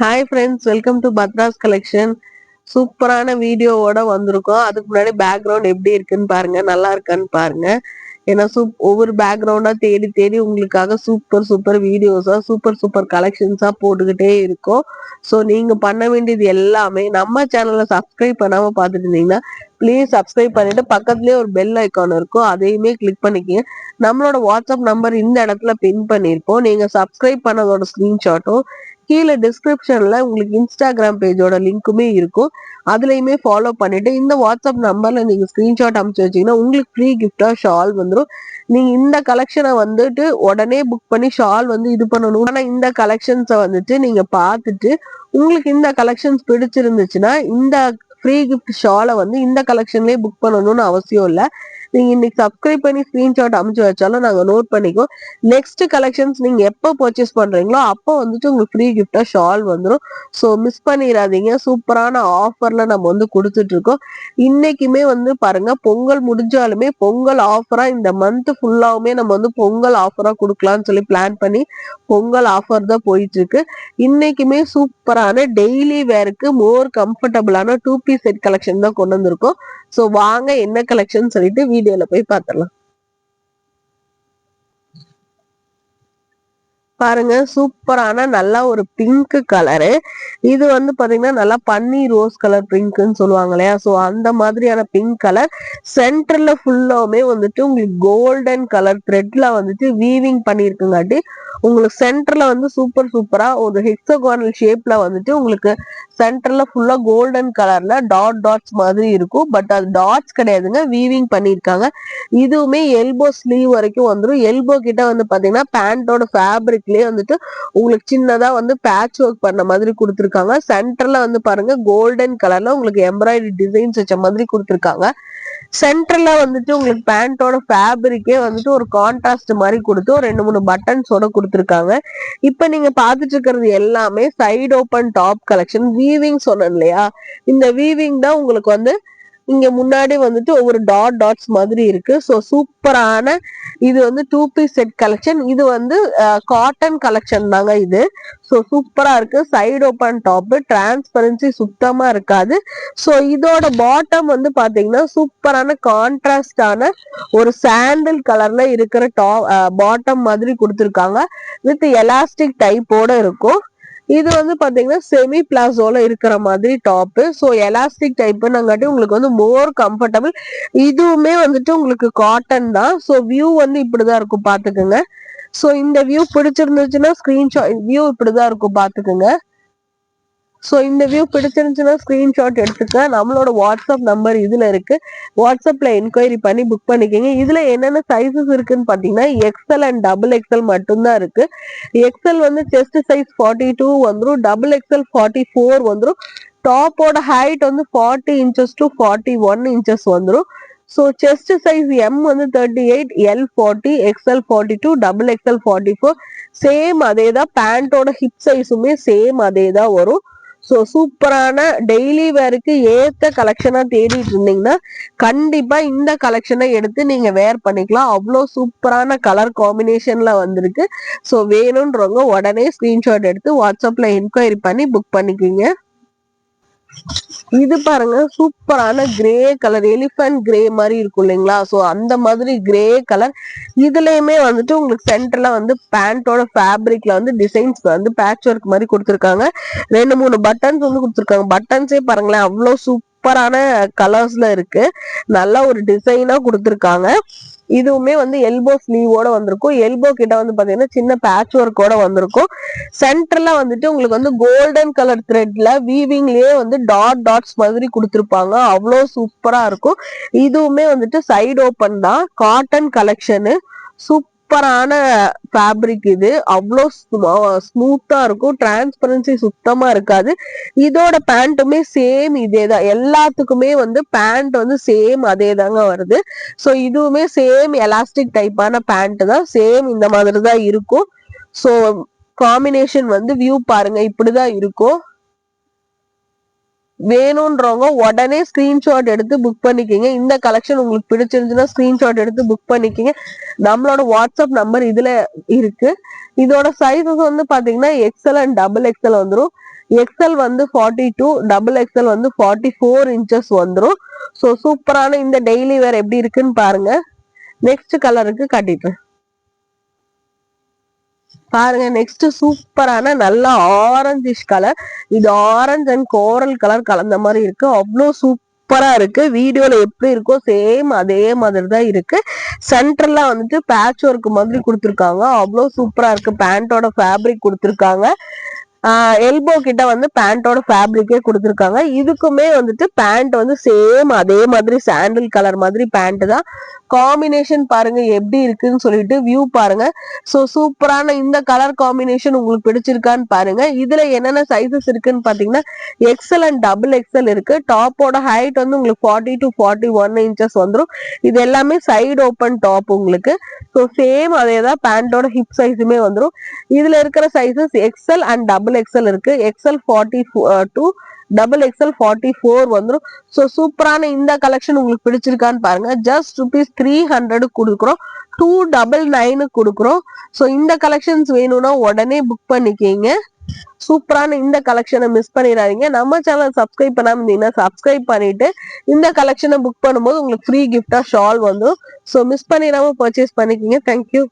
Hi friends, welcome to Pathras collection. சூப்பரான வீடியோவோட வந்திருக்கோம். அதுக்கு முன்னாடி பேக்ரவுண்ட் எப்படி இருக்குன்னு பாருங்க, நல்லா இருக்கான்னு பாருங்க. ஏன்னா ஒவ்வொரு பேக்ரவுண்டா தேடி தேடி உங்களுக்காக சூப்பர் சூப்பர் வீடியோஸா சூப்பர் கலெக்ஷன்ஸா போட்டுக்கிட்டே இருக்கோம். ஸோ நீங்க பண்ண வேண்டியது எல்லாமே, நம்ம சேனலை சப்ஸ்கிரைப் பண்ணாம பார்த்துட்டு இருந்தீங்கன்னா ப்ளீஸ் சப்ஸ்கிரைப் பண்ணிட்டு பக்கத்துலேயே ஒரு பெல் ஐக்கான் இருக்கும், அதையுமே கிளிக் பண்ணிக்கங்க. நம்மளோட வாட்ஸ்அப் நம்பர் இந்த இடத்துல பின் பண்ணியிருப்போம். நீங்க சப்ஸ்கிரைப் பண்ணதோட ஸ்கிரீன்ஷாட்டும் கீழே டிஸ்கிரிப்ஷன்ல உங்களுக்கு இன்ஸ்டாகிராம் பேஜோட லிங்க்குமே இருக்கும், அதுலயுமே ஃபாலோ பண்ணிட்டு இந்த வாட்ஸ்அப் நம்பர்ல நீங்க ஸ்கிரீன்ஷாட் அனுப்பிச்சு வச்சீங்கன்னா உங்களுக்கு ஃப்ரீ கிஃப்டா ஷால் வந்துடும். நீங்க இந்த கலெக்ஷனை வந்துட்டு உடனே புக் பண்ணி ஷால் வந்து இது பண்ணணும். ஆனா இந்த கலெக்ஷன்ஸை வந்துட்டு நீங்க பார்த்துட்டு உங்களுக்கு இந்த கலெக்ஷன்ஸ் பிடிச்சிருந்துச்சுன்னா இந்த ஃப்ரீ கிஃப்ட் ஷாலை வந்து இந்த கலெக்ஷன்லயே புக் பண்ணணும்னு அவசியம் இல்லை. நீங்க இன்னைக்கு சப்ஸ்கிரைப் பண்ணி ஸ்கிரீன்ஷாட் அனுப்பிச்சு வச்சாலும் நாங்க நோட் பண்ணிக்கோ. நெக்ஸ்ட் கலெக்ஷன்ஸ் நீங்க எப்போ பர்ச்சேஸ் பண்றீங்களோ அப்போ வந்துட்டு உங்களுக்கு ஃப்ரீ கிஃப்டா ஷால் வந்துடும். ஸோ மிஸ் பண்ணிடாதீங்க. சூப்பரான ஆஃபர்ல நம்ம வந்து கொடுத்துட்டு இருக்கோம். இன்னைக்குமே வந்து பாருங்க, பொங்கல் முடிஞ்சாலுமே பொங்கல் ஆஃபரா இந்த மந்த் ஃபுல்லாவுமே நம்ம வந்து பொங்கல் ஆஃபரா கொடுக்கலாம்னு சொல்லி பிளான் பண்ணி பொங்கல் ஆஃபர் தான் போயிட்டு இருக்கு. இன்னைக்குமே சூப்பரான டெய்லி வேருக்கு மோர் கம்ஃபர்டபுளான 2 பீஸ் செட் கலெக்ஷன் தான் கொண்டு வந்திருக்கோம். ஸோ வாங்க என்ன கலெக்ஷன் சொல்லிட்டு வீடியோல போய் பார்த்துடலாம். பாருங்க, சூப்பரான நல்லா ஒரு பிங்க் கலரு. இது வந்து பாத்தீங்கன்னா நல்லா பன்னீர் ரோஸ் கலர் பிங்க்னு சொல்லுவாங்க இல்லையா, ஸோ அந்த மாதிரியான பிங்க் கலர். சென்டர்ல ஃபுல்லாவுமே வந்துட்டு உங்களுக்கு கோல்டன் கலர் த்ரெட்ல வந்துட்டு வீவிங் பண்ணியிருக்குங்காட்டி உங்களுக்கு சென்டர்ல வந்து சூப்பரா ஒரு ஹெக்ஸாகோனல் ஷேப்ல வந்துட்டு உங்களுக்கு சென்டர்ல ஃபுல்லா கோல்டன் கலர்ல டாட்ஸ் மாதிரி இருக்கும். பட் அது டாட்ஸ் கிடையாதுங்க, வீவிங் பண்ணியிருக்காங்க. இதுவுமே எல்போ ஸ்லீவ் வரைக்கும் வந்துடும். எல்போ கிட்ட வந்து பாத்தீங்கன்னா பேண்டோட ஃபேப்ரிக்லயே வந்துட்டு உங்களுக்கு சின்னதா வந்து பேட்ச் ஒர்க் பண்ண மாதிரி கொடுத்துருக்காங்க. சென்டர்ல வந்து பாருங்க கோல்டன் கலர்ல உங்களுக்கு எம்ப்ராய்டரி டிசைன்ஸ் வச்ச மாதிரி கொடுத்துருக்காங்க. சென்டர்ல வந்துட்டு உங்களுக்கு பேண்டோட ஃபேப்ரிக்கே வந்துட்டு ஒரு கான்ட்ராஸ்ட் மாதிரி கொடுத்து ஒரு 2-3 பட்டன்ஸோட கொடுத்துருக்காங்க. இப்ப நீங்க பாத்துட்டு இருக்கிறது எல்லாமே side open top collection. Weaving சொன்னேன் இல்லையா, இந்த வீவிங் தான் உங்களுக்கு வந்து இங்க முன்னாடி வந்துட்டு ஒவ்வொரு டாட்ஸ் மாதிரி இருக்கு. ஸோ சூப்பரான இது வந்து 2 பீஸ் செட் கலெக்ஷன். இது வந்து காட்டன் கலெக்ஷன் தாங்க இது. ஸோ சூப்பரா இருக்கு. சைடு ஓப்பன் டாப், டிரான்ஸ்பரன்சி சுத்தமா இருக்காது. ஸோ இதோட பாட்டம் வந்து பாத்தீங்கன்னா சூப்பரான கான்ட்ராஸ்டான ஒரு சாண்டல் கலர்ல இருக்கிற பாட்டம் மாதிரி கொடுத்துருக்காங்க. வித் எலாஸ்டிக் டைப்போட இருக்கும். இது வந்து பாத்தீங்கன்னா செமி பிளாசோல இருக்கிற மாதிரி டாப். ஸோ எலாஸ்டிக் டைப்னாங்காட்டி உங்களுக்கு வந்து மோர் கம்ஃபர்டபுள். இதுவுமே வந்துட்டு உங்களுக்கு காட்டன் தான். ஸோ வியூ வந்து இப்படிதான் இருக்கும், பாத்துக்கோங்க. ஸோ இந்த வியூ பிடிச்சிருந்துச்சுன்னா ஸ்கிரீன்ஷாட், வியூ இப்படிதான் இருக்கும் பாத்துக்கோங்க. ஸோ இந்த வியூ பிடிச்சிருந்துச்சுன்னா ஸ்கிரீன்ஷாட் எடுத்துக்க. நம்மளோட வாட்ஸ்அப் நம்பர் இதுல இருக்கு, வாட்ஸ்அப்ல என்கொயரி பண்ணி புக் பண்ணிக்கோங்க. இதுல என்னென்ன சைசஸ் இருக்குன்னு பாத்தீங்கன்னா எக்ஸ்எல் அண்ட் டபுள் எக்ஸ்எல் மட்டும்தான் இருக்கு. எக்ஸ்எல் வந்து செஸ்ட் சைஸ் 42 வந்துடும், டபுள் எக்ஸ்எல் 44 வந்துடும். டாப்போட ஹைட் வந்து 40 inches to 41 inches வந்துடும். ஸோ செஸ்ட் சைஸ் எம் வந்து 38, L 40, XL 42, double XL 44. Same அதே தான். பேண்டோட ஹிப் சைஸுமே சேம் அதே தான் வரும். ஸோ சூப்பரான டெய்லி வேருக்கு ஏத்த கலெக்ஷனா தேடிட்டு இருந்தீங்கன்னா கண்டிப்பா இந்த கலெக்ஷனை எடுத்து நீங்க வேர் பண்ணிக்கலாம். அவ்வளோ சூப்பரான கலர் காம்பினேஷன்ல வந்திருக்கு. ஸோ வேணும்ன்றவங்க உடனே ஸ்கிரீன்ஷாட் எடுத்து வாட்ஸ்அப்ல என்கொயரி பண்ணி புக் பண்ணிக்கோங்க. இது பாருங்க, சூப்பரான கிரே கலர், எலிஃபண்ட் கிரே மாதிரி இருக்கும் இல்லைங்களா, ஸோ அந்த மாதிரி கிரே கலர். இதுலயுமே வந்துட்டு உங்களுக்கு சென்டர்ல வந்து பேண்டோட ஃபேப்ரிக்ல வந்து டிசைன்ஸ் வந்து பேட்ச் ஒர்க் மாதிரி கொடுத்துருக்காங்க. 2-3 பட்டன்ஸ் வந்து கொடுத்துருக்காங்க. பட்டன்ஸே பாருங்களேன், அவ்வளோ சூப்பரான கலர்ஸ்ல இருக்கு. நல்ல ஒரு டிசைனா கொடுத்துருக்காங்க. இதுவுமே வந்து எல்போ ஸ்லீவோட வந்திருக்கும். எல்போ கிட்ட வந்து பாத்தீங்கன்னா சின்ன பேட்ச் ஒர்க்கோட வந்திருக்கும். சென்டர்ல வந்துட்டு உங்களுக்கு வந்து கோல்டன் கலர் த்ரெட்ல வீவிங்லயே வந்து டாட்ஸ் மாதிரி கொடுத்துருப்பாங்க. அவ்வளோ சூப்பரா இருக்கும். இதுவுமே வந்துட்டு சைடு ஓப்பன் தான், காட்டன் கலெக்ஷனு. சூப்பரான ஃபேப்ரிக் இது. அவ்வளோ ஸ்மூத்தா இருக்கும், டிரான்ஸ்பரன்சி சுத்தமா இருக்காது. இதோட பேண்ட்டுமே சேம் இதே தான். எல்லாத்துக்குமே வந்து பேண்ட் வந்து சேம் அதே தாங்க வருது. ஸோ இதுவுமே சேம் எலாஸ்டிக் டைப்பான பேண்ட் தான், சேம் இந்த மாதிரி தான் இருக்கும். ஸோ காம்பினேஷன் வந்து வியூ பாருங்க, இப்படிதான் இருக்கும். வேணும்ன்றவங்க உடனே ஸ்கிரீன்ஷாட் எடுத்து புக் பண்ணிக்கிங்க. இந்த கலெக்ஷன் உங்களுக்கு பிடிச்சிருந்துச்சுன்னா ஸ்கிரீன்ஷாட் எடுத்து புக் பண்ணிக்கிங்க. நம்மளோட வாட்ஸ்அப் நம்பர் இதுல இருக்கு. இதோட சைஸஸ் வந்து பாத்தீங்கன்னா எக்ஸ்எல் அண்ட் டபுள் எக்ஸ்எல் வந்துடும். எக்ஸ்எல் வந்து 42, டபுள் எக்ஸ்எல் வந்து 44 இன்ச்சஸ் வந்துடும். ஸோ சூப்பரான இந்த டெய்லி வேர் எப்படி இருக்குன்னு பாருங்க. நெக்ஸ்ட் கலருக்கு காட்டிட்டேன் பாருங்க. நெக்ஸ்ட் சூப்பரான நல்ல ஆரஞ்சிஷ் கலர். இது ஆரஞ்சு அண்ட் கோரல் கலர் கலந்த மாதிரி இருக்கு. அவ்வளோ சூப்பரா இருக்கு. வீடியோல எப்படி இருக்கோ சேம் அதே மாதிரி தான் இருக்கு. சென்டர்ல வந்துட்டு பேட்ச் ஒர்க் மாதிரி கொடுத்துருக்காங்க. அவ்வளோ சூப்பரா இருக்கு. பேண்டோட ஃபேப்ரிக் கொடுத்துருக்காங்க. எல்போ கிட்ட வந்து பேண்டோட ஃபேப்ரிக்கே கொடுத்துருக்காங்க. இதுக்குமே வந்துட்டு பேண்ட் வந்து சேம் அதே மாதிரி சாண்டில் கலர் மாதிரி பேண்ட் தான். காம்பினேஷன் பாருங்க எப்படி இருக்குன்னு சொல்லிட்டு வியூ பாருங்க. ஸோ சூப்பரான இந்த கலர் காம்பினேஷன் உங்களுக்கு பிடிச்சிருக்கான்னு பாருங்க. இதுல என்னென்ன சைசஸ் இருக்குன்னு பாத்தீங்கன்னா எக்ஸ்எல் அண்ட் டபுள் எக்ஸ்எல் இருக்கு. டாப்போட ஹைட் வந்து உங்களுக்கு 40 to 41 இன்ச்சஸ் வந்துடும். இது எல்லாமே சைடு ஓப்பன் டாப் உங்களுக்கு. ஸோ சேம் அதே தான் பேண்டோட ஹிப் சைஸுமே வந்துடும். இதுல இருக்கிற sizes XL and double XL இருக்கு. எக்ஸ்எல் 42, டபுள் எக்ஸ்எல் 44 வந்துடும். ஸோ சூப்பரான இந்த கலெக்ஷன் உங்களுக்கு பிடிச்சிருக்கான்னு பாருங்க. ஜஸ்ட் ₹300 கொடுக்குறோம். 299 கொடுக்குறோம். ஸோ இந்த கலெக்ஷன்ஸ் வேணும்னா உடனே புக் பண்ணிக்கிங்க. சூப்பரான இந்த கலெக்ஷனை மிஸ் பண்ணிடாதீங்க. நம்ம சேனல் சப்ஸ்கிரைப் பண்ணாம இருந்தீங்கன்னா சப்ஸ்கிரைப் பண்ணிட்டு இந்த கலெக்ஷனை புக் பண்ணும்போது உங்களுக்கு ஃப்ரீ கிஃப்டா ஷால் வந்துடும். ஸோ மிஸ் பண்ணிடாம பர்ச்சேஸ் பண்ணிக்கிங்க. தேங்க்யூ.